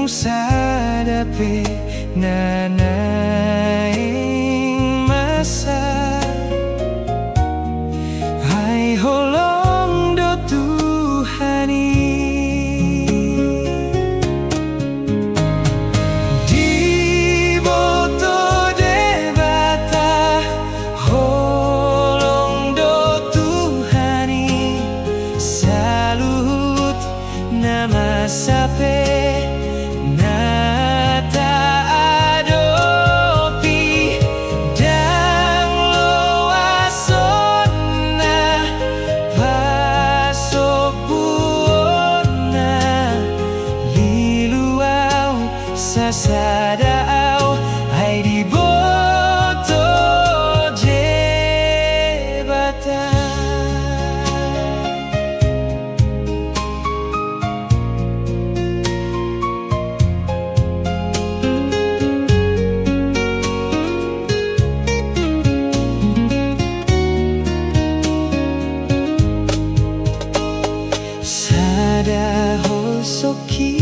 tung sadape nanaing masa hai holong do Tuhani di boto debata holong do Tuhani salut nama sape sadao ai di boto jebata sada hosoki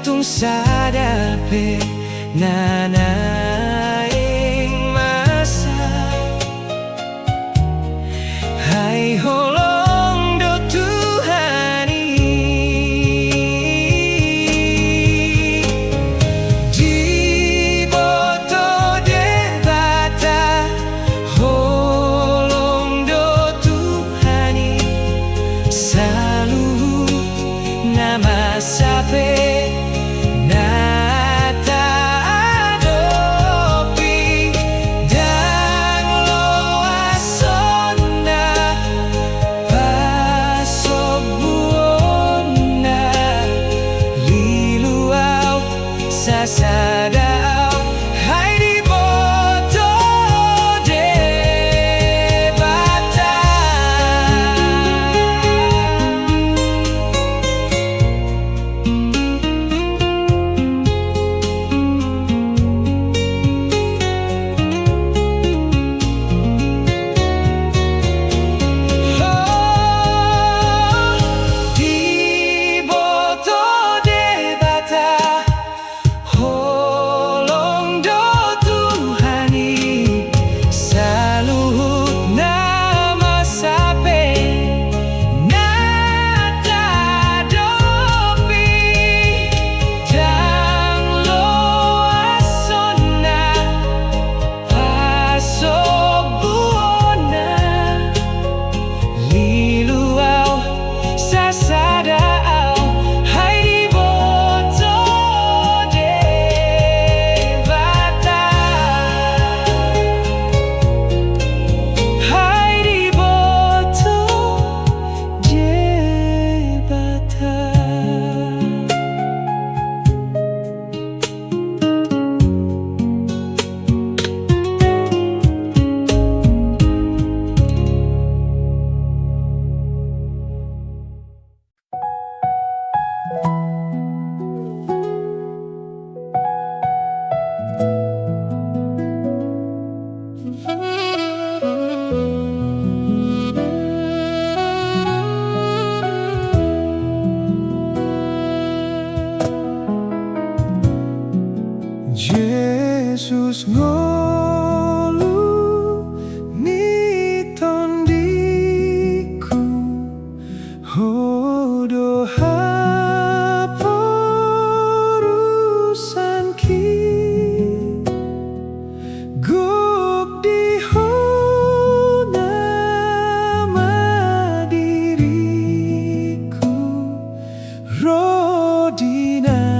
tung sadape nanaing masa hai holong do Tuhani di boto debata holong do Tuhani salut nama sape sadao hai di boto debata di boto debata Yesus ngolu ni tondiku hodo haporusan ki guk di hona madiriku rodina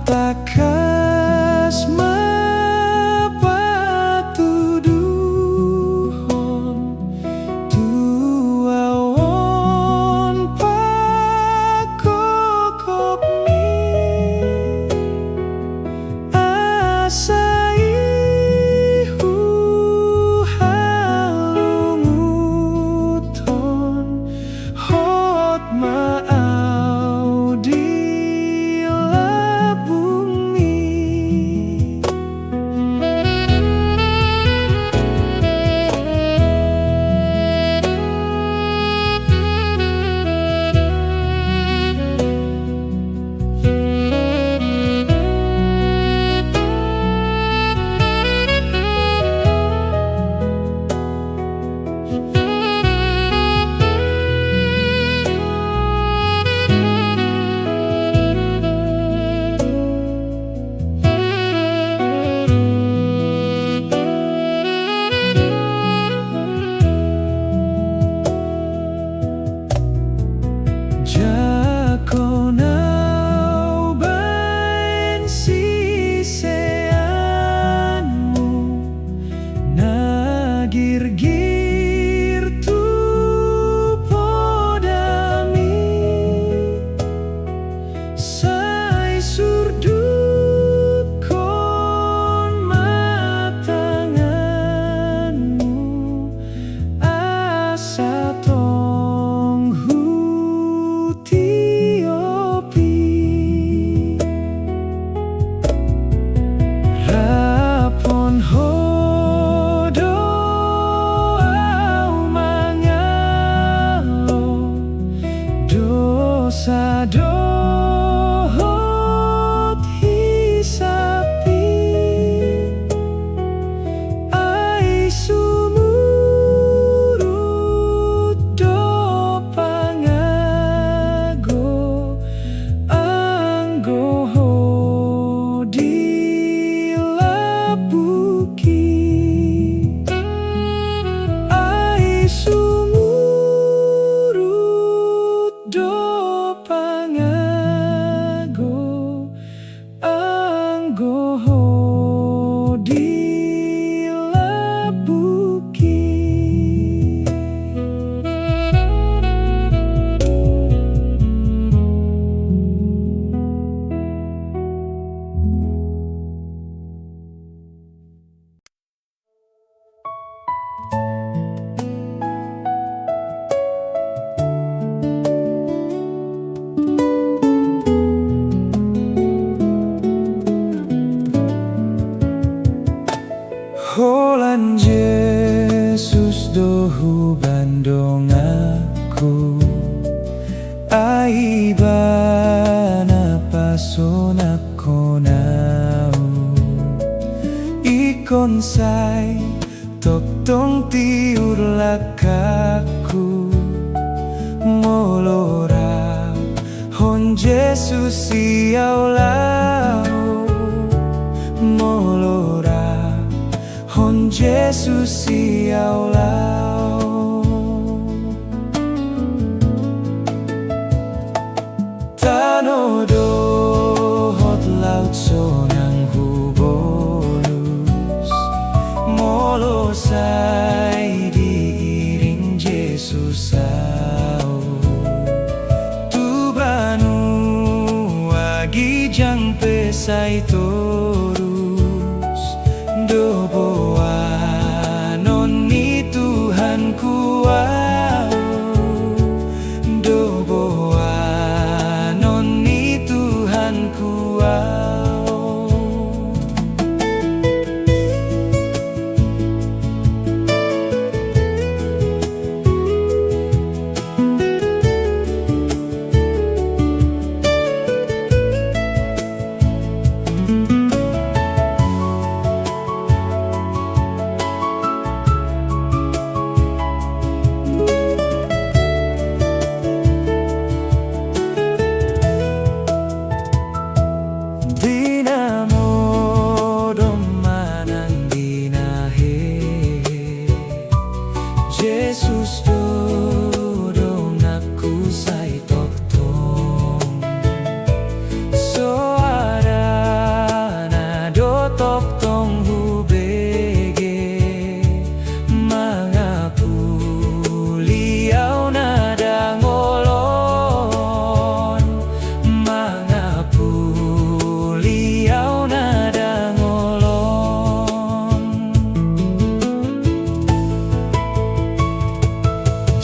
takas mapatuduhon tuawon pakokopmi asai huha gonsai tok tong tiur lakaku molora hon Jesus siau lau molora hon Jesus siau lau tanodo hot laut sonang hubolus molo sai diiring Jesus au tubanu agi jang pesai torus doboa noni Tuhanku au doboa noni Tuhanku au Jesus dodong aku sai tok tong so ada na do tok tong hubege mangapuliau nada ngolon mangapuliau nada ngolon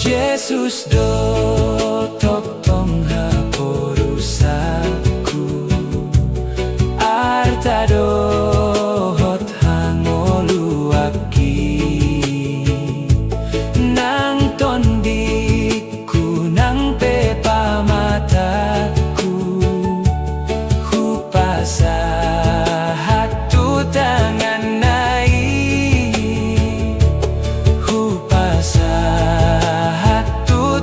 Jesus do tok tong haporusaku arta do hot hangolu aki nang tondiku nang pepa mataku hupasa hatu tangan nai hupasa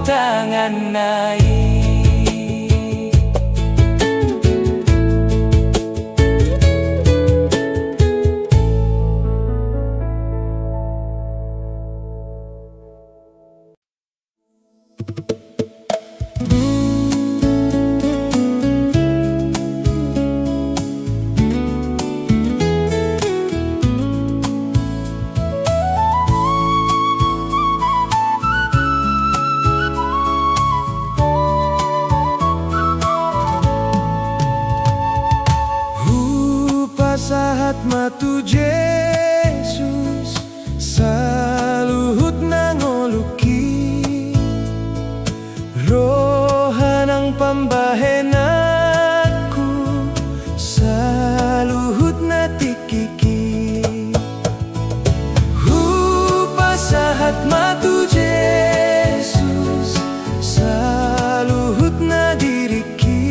tangan naik sahat matu Jesus saluhut nangoluki rohanang pambahenanku saluhut natikiki sahat matu Jesus saluhut nadiriki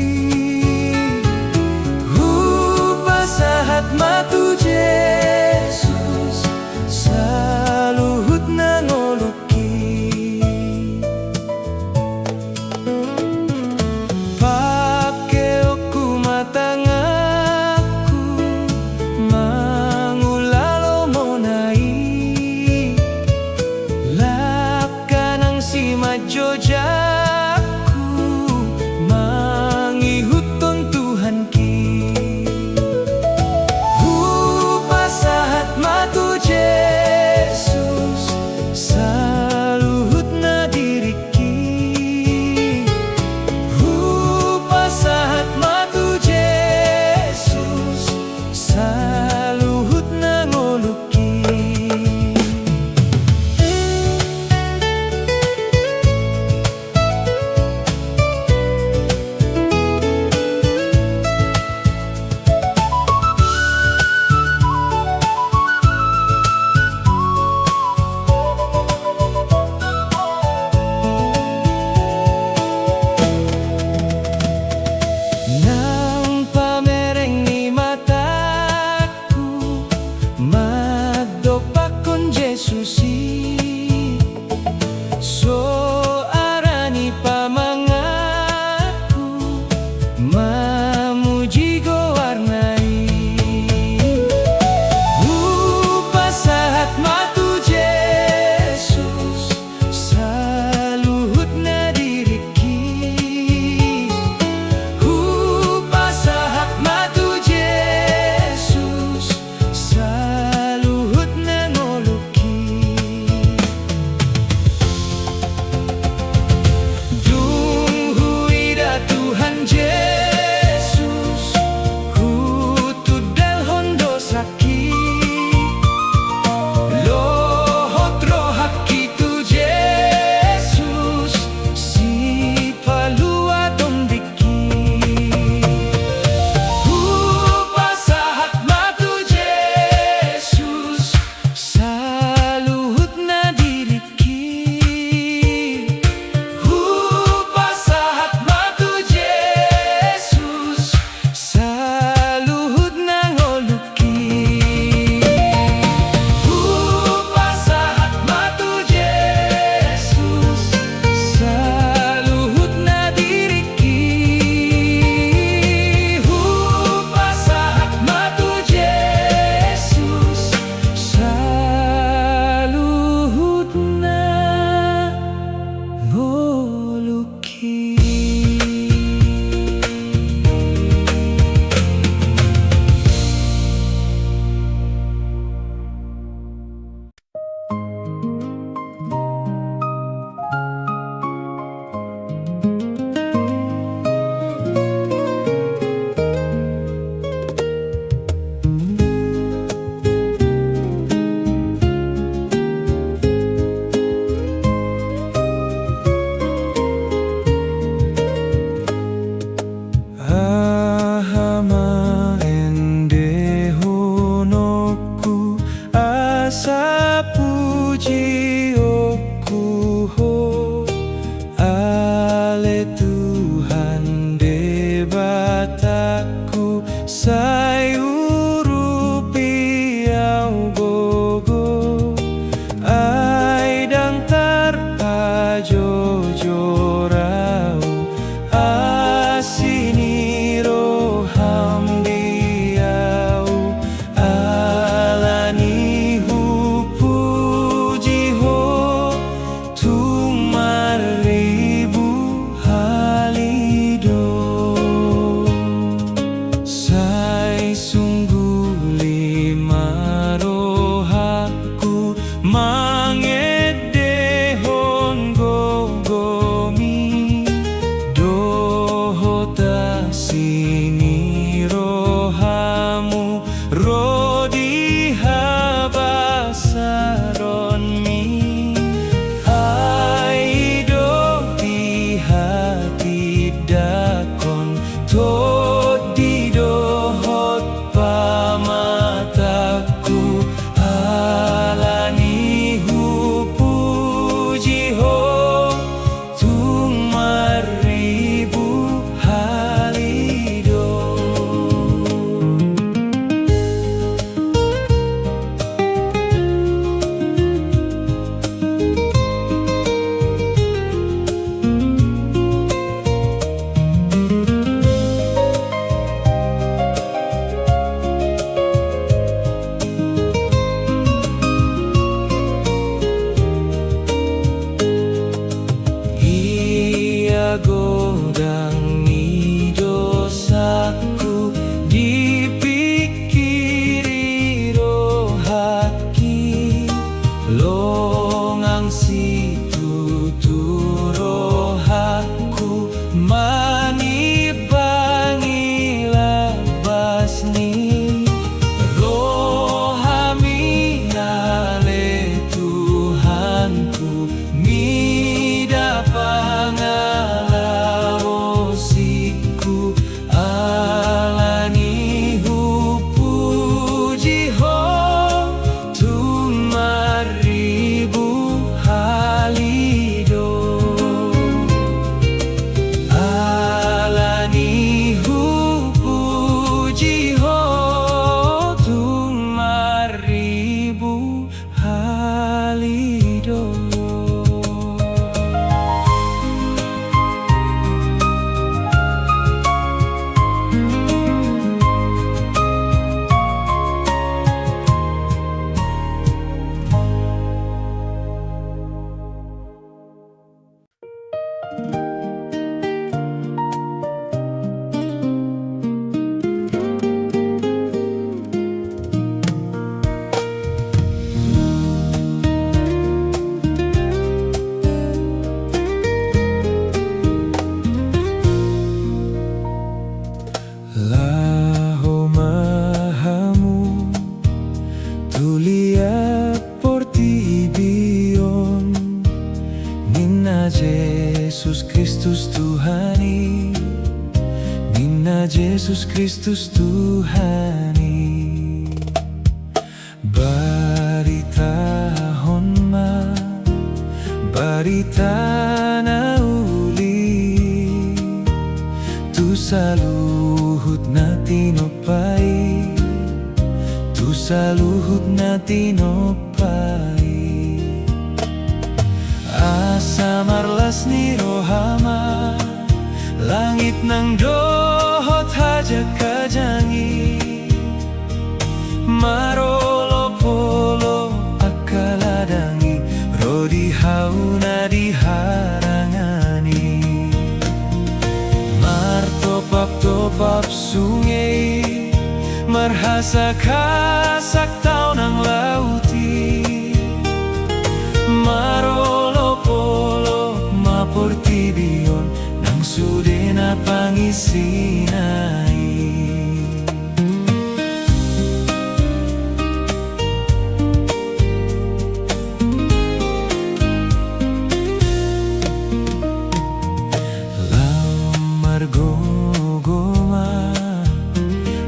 sahat matu Jesus ai urupi au gogo ai dang tarpajo jorau asini roham diau alani hupuji ho tumar ribu halido sai sungguh lima rohaku mangedehon gogomi dohota sini rohamu rodi habasaronmi ai do di hati dakon to di dohot pamataku alani hupuji ho tumar ribu halido. Ia godang ni dosaku dipikiri rohaki longang situ rohaku mani bangi labasni rohami ale Tuhanku mida pangalawosiku alani hupuji ho tumar ribu halido alani hupuji ho tumar ribu halido. Laho mahamu tulia porti bion Ninna Jesus Kristus Tuhani Ninna Jesus Kristus Tuhani baritahon ma barita na uli tu saluhut na tinopay tu saluhut na tinopay asa marlas ni rohama langit ng dohot hajak kajangi marolo-polo akaladangi rodi hauna diharangani martopap-topap sungai marhasak-hasak tao ng lauti marolo-polo maportibion ng sude na pangisinay gogoma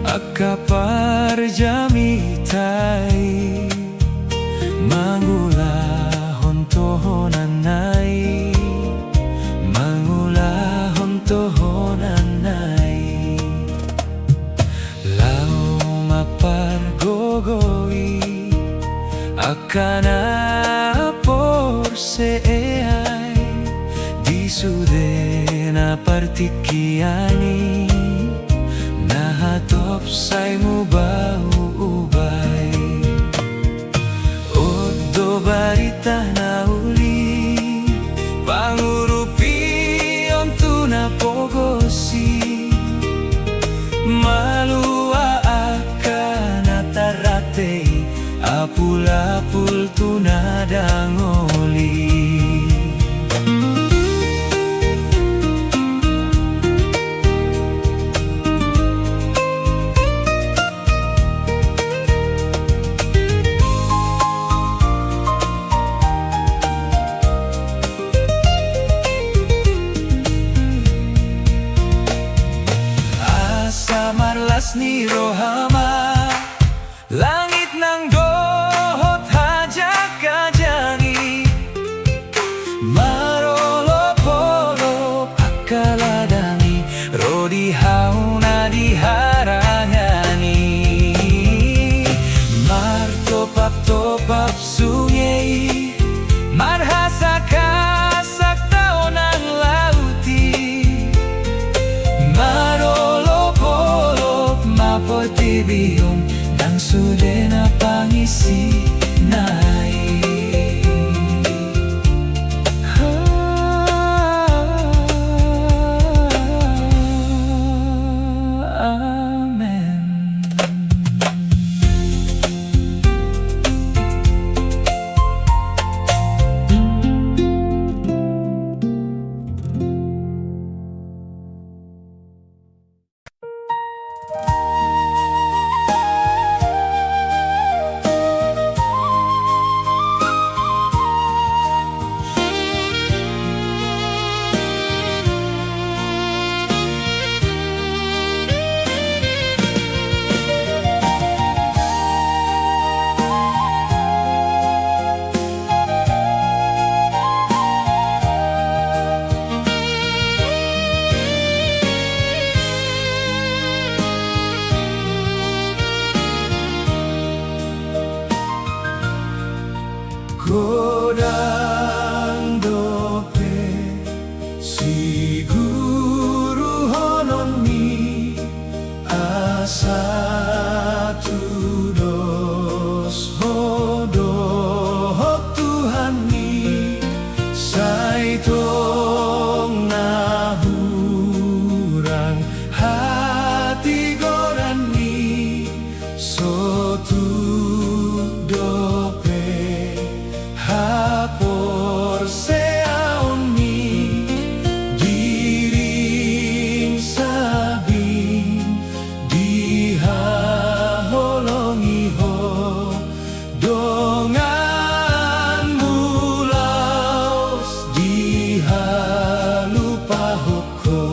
akapar jamitai mangulahon tohonanai mangulahon tohonanai lau pogoi akana porseai di sudena partikiani nahatop say mo ba ubay Odo barita na uli pangurupi onto na pogosi malua akana tarate apul-apul tunadangoli Asa marlas ni rohama langit ng dohot hajak kajangi marolop-olop akaladangi rodi hauna diharangani martopap-topap sungay marhasak-hasak tao ng lauti marolop-olop mapotibiyong ng sudena pangisinay Amen. Godang dope siguro honon mi asa tudos hodohok Tuhan mi saitong nahurang hati goran mi sotu dope hapor seaon mi diring sabing dihaholongi ho dongan mulaos dihalupahoko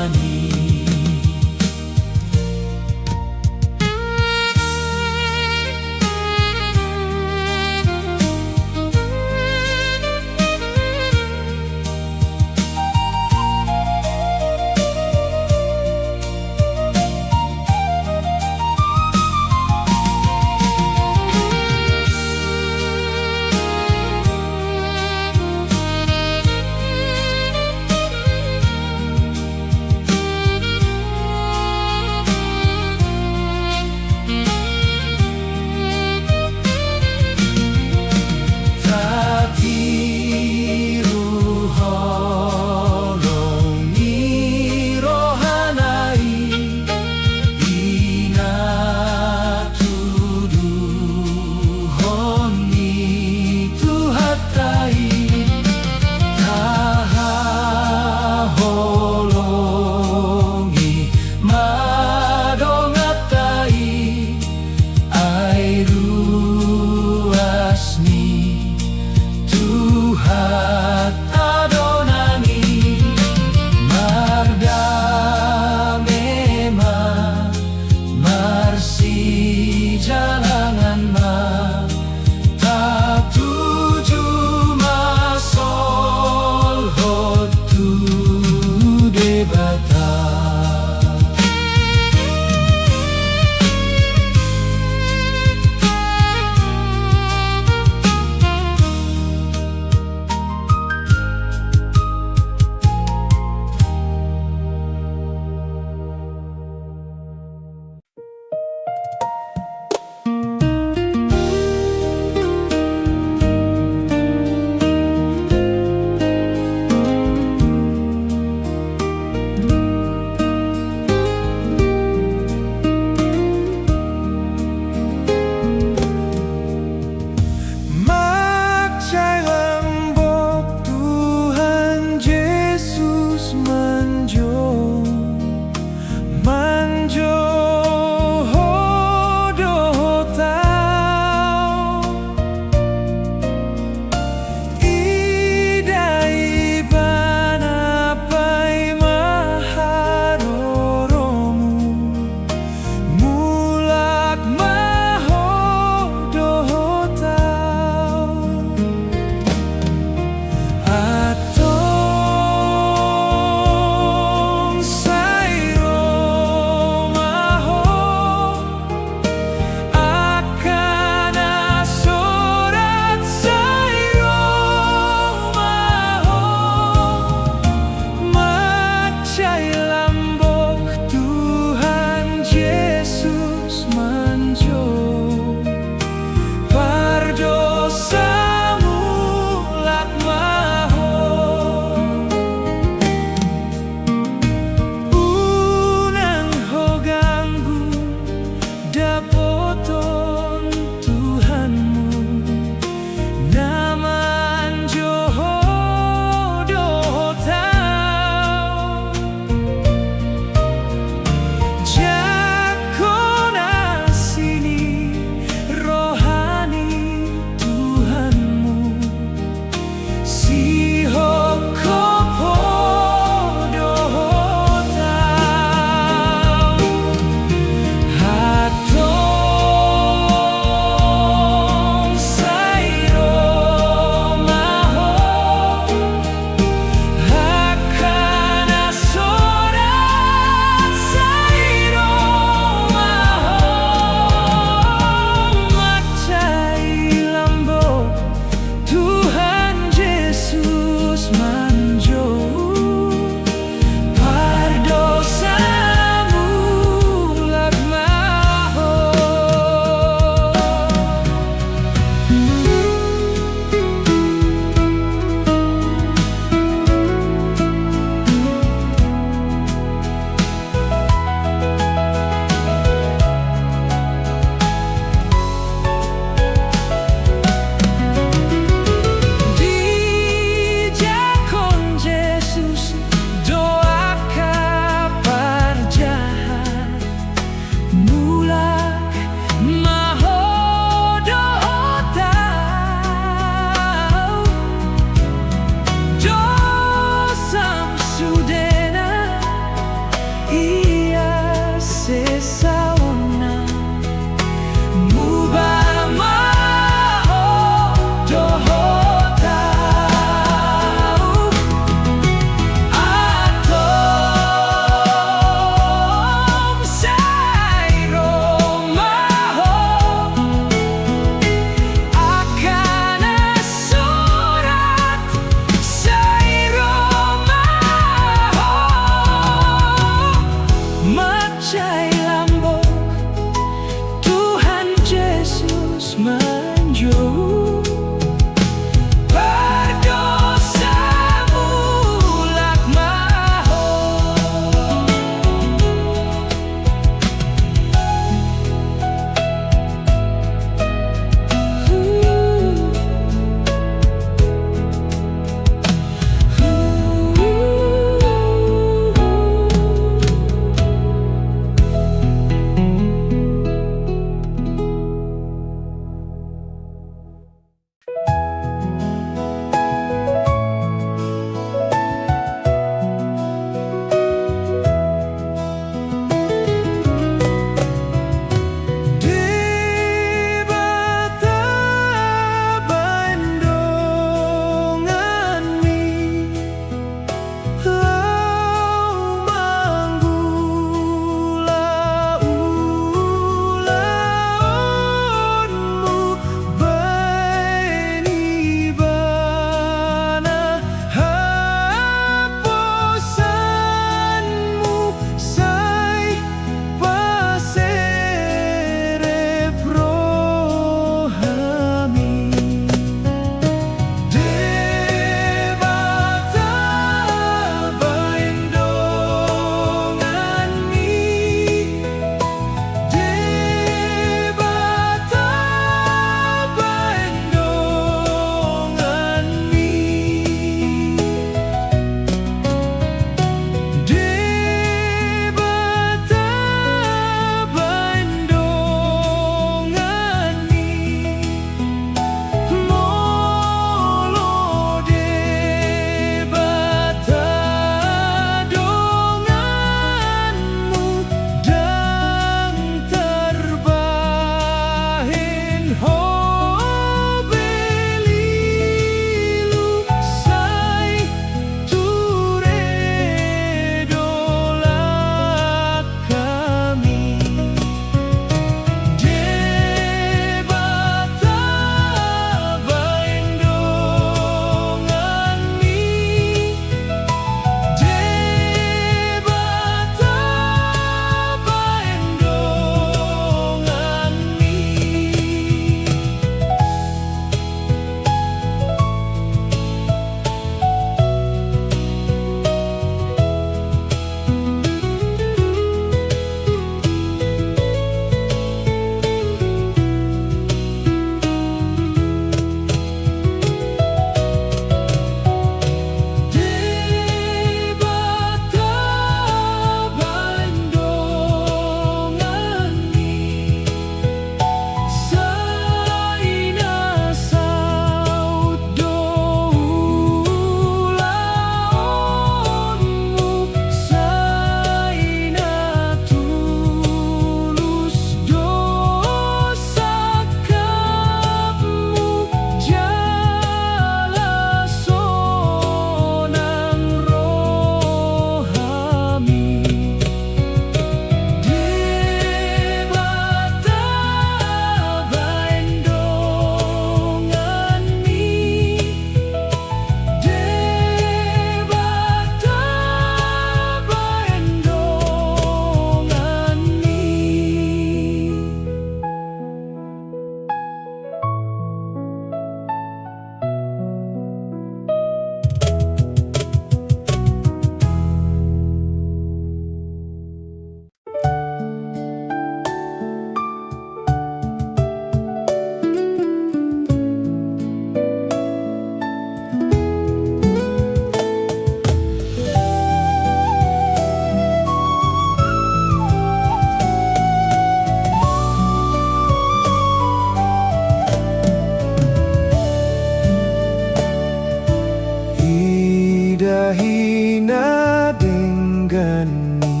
dahina denggani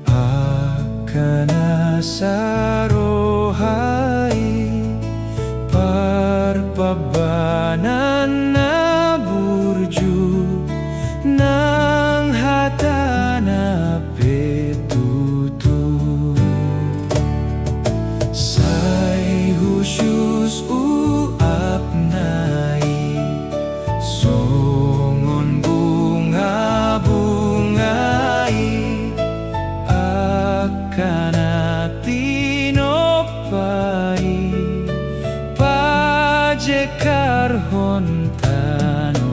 akana sarohai parpabanan na burju nang hatana petutu say husyus uap nai songon bunga-bungai akana tinopai pajekar hontanoi.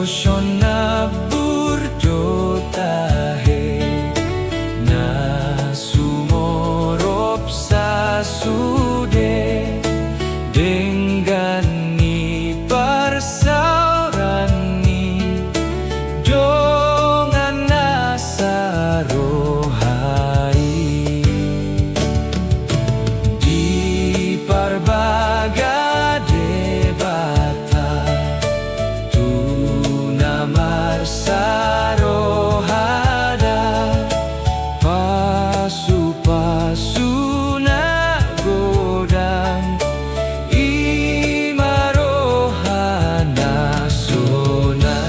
Shona burjo tahe na sumorop sa sude denggani parsaurani dongan nasarohai di parbaga sarohada pasu-pasu na godang imarohana sona.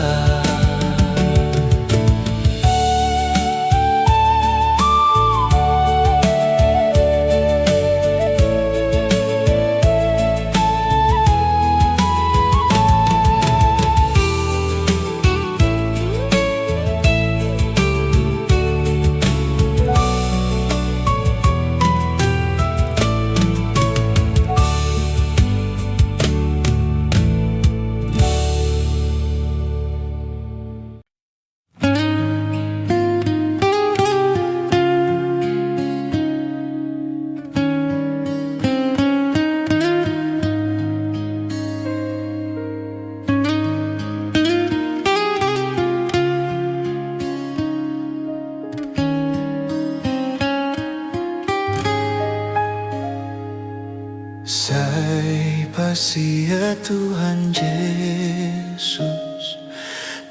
Say pasia Tuhan Yesus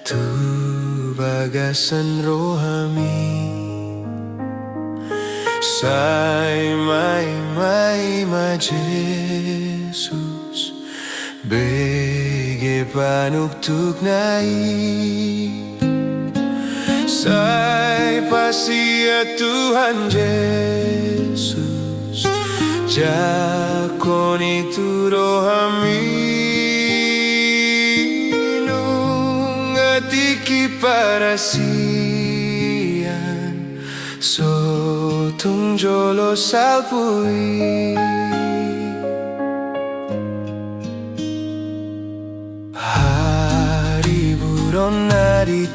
tu bagasan rohami say mai ma Yesus bege panugtug nai say pasia Tuhan Yesus jakon itu rohami nungatiki parasian sotung jolo salpui hari buron naritano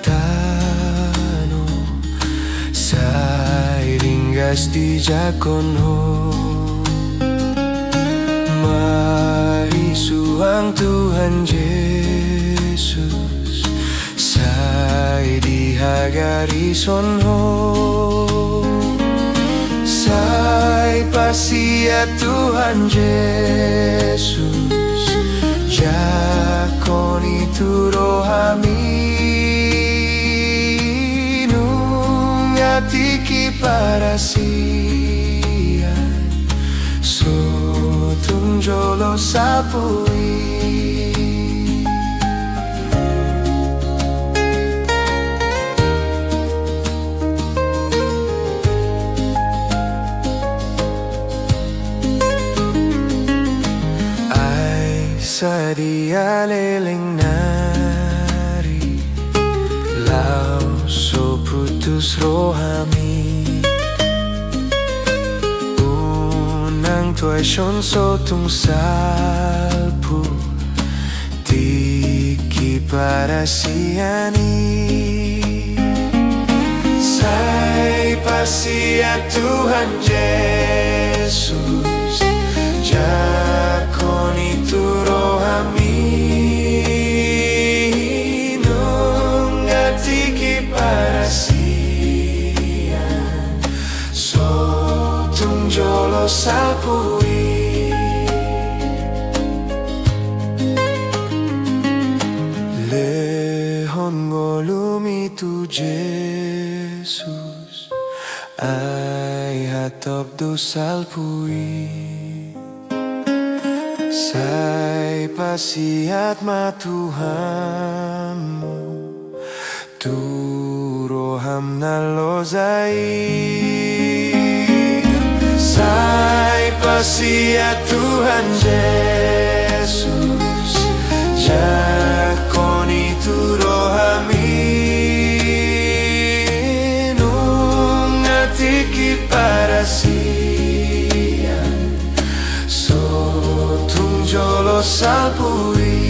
say ringgas di jakon ho mari suang Tuhan Yesus say dihagari sonho say pasia Tuhan Yesus jakon itu rohami nungatiki parasian sotung jolo sapui ay sadia leleng nari lau so putus rohami tuasion sotung salpu tiki parasiani Sai pasia Tuhan Yesus, jakoni turo kami nungatiki parasian so tungjolo salpui lehon ngolumi tu Jesus ay hatop do salpui say pasiat matuhanmu turoham nalozai say pasiat Tuhan Yesus jakoni turohami nungatiki parasian so tungjolo salpui